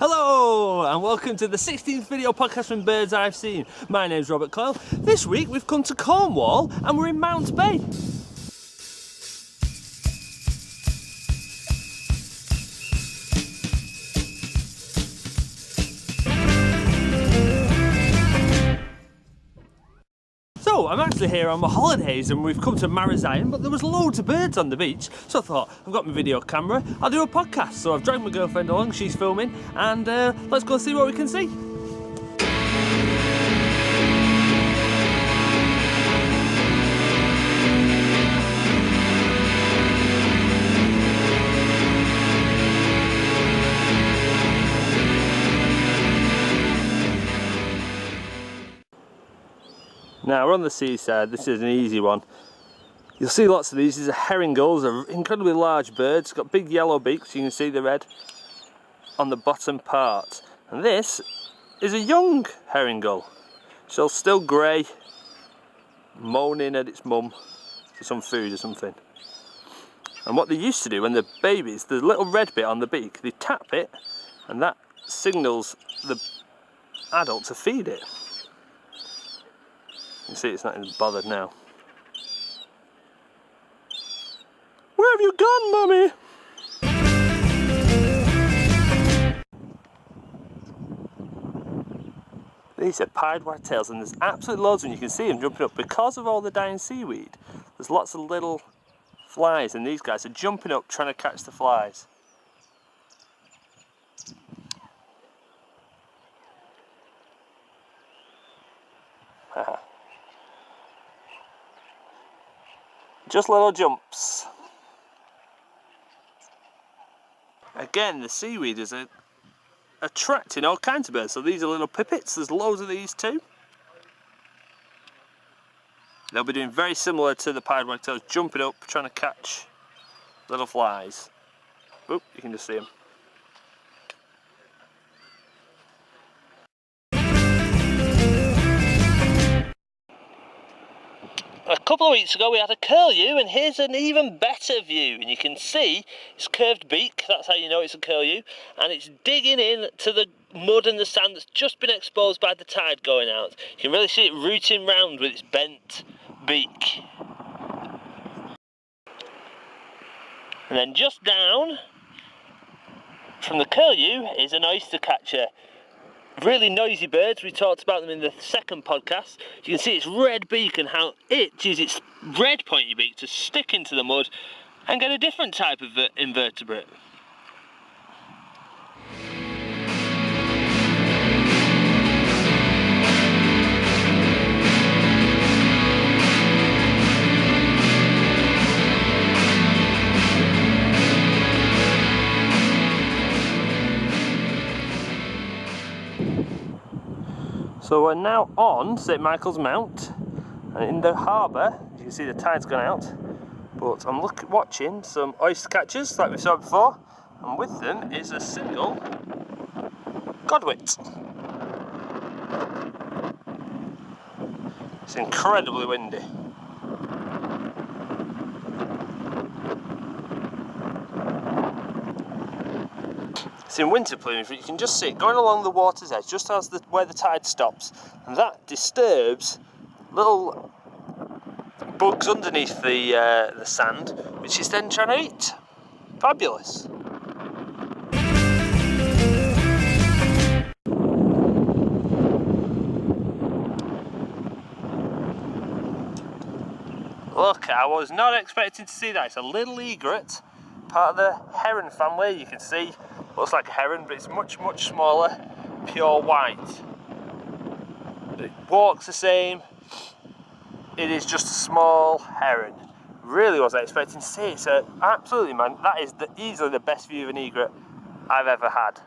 Hello and welcome to the 16th video podcast from Birds I've Seen. My name's Rob Coyle. This week we've come to Cornwall and we're in Mount Bay. So I'm actually here on my holidays and we've come to Zion, but there was loads of birds on the beach, so I thought, I've got my video camera, I'll do a podcast. So I've dragged my girlfriend along, she's filming, and let's go see what we can see. Now we're on the seaside, this is an easy one. You'll see lots of these. These are herring gulls, they're incredibly large birds, got big yellow beaks, you can see the red on the bottom part. And this is a young herring gull, so still grey, moaning at its mum for some food or something. And what they used to do when they're babies, the little red bit on the beak, they tap it and that signals the adult to feed it. You see it's not even bothered now. Where have you gone, Mummy? These are pied whitetails and there's absolutely loads and you can see them jumping up. Because of all the dying seaweed, there's lots of little flies and these guys are jumping up trying to catch the flies. Just little jumps. Again, the seaweed is attracting all kinds of birds. So these are little pipits, there's loads of these too. They'll be doing very similar to the pied whitetails, jumping up, trying to catch little flies. Oop, you can just see them. A couple of weeks ago we had a curlew and here's an even better view, and you can see its curved beak, that's how you know it's a curlew, and it's digging in to the mud and the sand that's just been exposed by the tide going out. You can really see it rooting round with its bent beak. And then just down from the curlew is an oyster catcher. Really noisy birds, we talked about them in the second podcast. You can see its red beak and how it uses its red pointy beak to stick into the mud and get a different type of invertebrate. So we're now on St Michael's Mount, and in the harbour, you can see the tide's gone out, but I'm watching some oyster catchers like we saw before, and with them is a single godwit. It's incredibly windy. It's in winter plumage, but you can just see it going along the water's edge, just as where the tide stops, and that disturbs little bugs underneath the sand, which is then trying to eat. Fabulous. Look, I was not expecting to see that. It's a little egret, part of the heron family. You can see looks like a heron, but it's much smaller, pure white. It walks the same. It is just a small heron. Really wasn't expecting to see it. So absolutely, man, that is easily the best view of an egret I've ever had.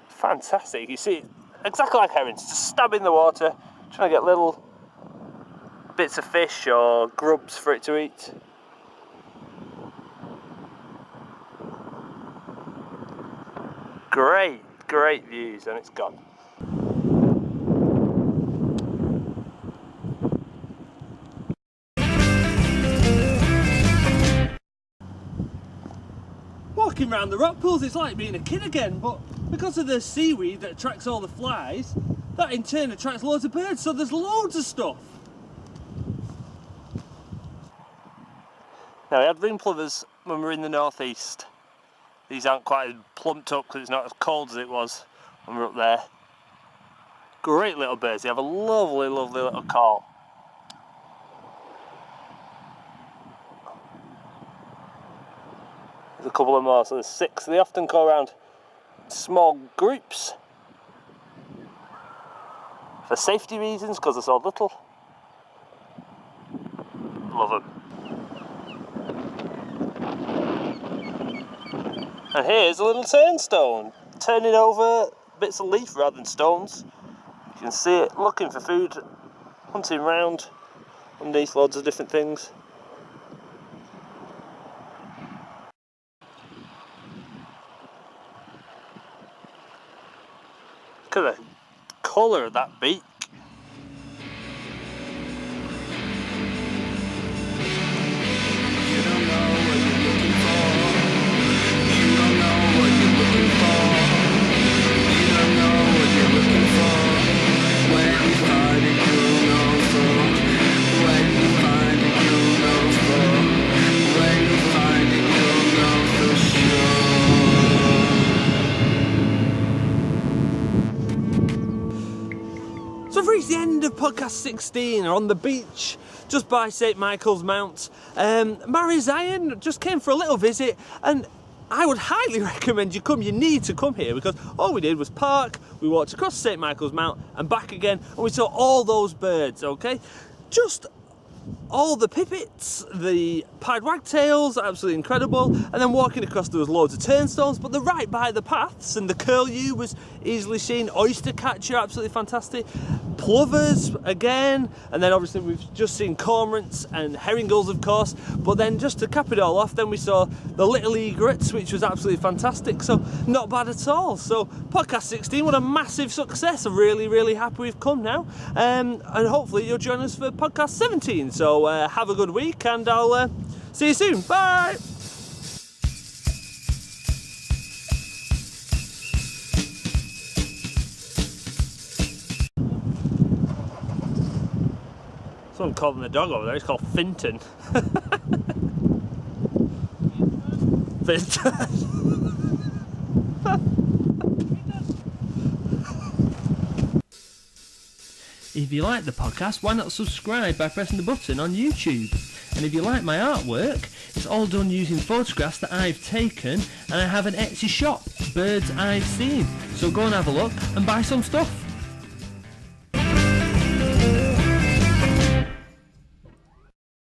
Fantastic. You see it exactly like herons, just stabbing the water, trying to get little bits of fish or grubs for it to eat. Great views, and it's gone. walking around the rock pools, it's like being a kid again, but because of the seaweed that attracts all the flies, that in turn attracts loads of birds, so there's loads of stuff. Now we had ring plovers when we were in the northeast. These aren't quite as plumped up because it's not as cold as it was when we were up there. Great little birds, they have a lovely, lovely little call. There's a couple of more, so there's 6. They often go around small groups for safety reasons because they're so little. Love them. And here's a little turnstone, turning over bits of leaf rather than stones. You can see it looking for food, hunting around underneath loads of different things. Look at the colour of that beak. So I've reached the end of podcast 16, on the beach just by St Michael's Mount. Mary Zion just came for a little visit, and I would highly recommend you come. You need to come here because all we did was park, we walked across St Michael's Mount and back again, and we saw all those birds, okay? Just all the pipits, the pied wagtails, absolutely incredible, and then walking across there was loads of turnstones, but they're right by the paths, and the curlew was easily seen, oyster catcher, absolutely fantastic, plovers again, and then obviously we've just seen cormorants and herring gulls of course, but then just to cap it all off, then we saw the little egrets, which was absolutely fantastic, so not bad at all. So podcast 16, what a massive success. I'm really happy we've come now, and hopefully you'll join us for podcast 17. So have a good week, and I'll see you soon. Bye! Someone calling the dog over there, it's called Finton. Finton. If you like the podcast, why not subscribe by pressing the button on YouTube? And if you like my artwork, it's all done using photographs that I've taken, and I have an Etsy shop, Birds I've Seen. So go and have a look and buy some stuff.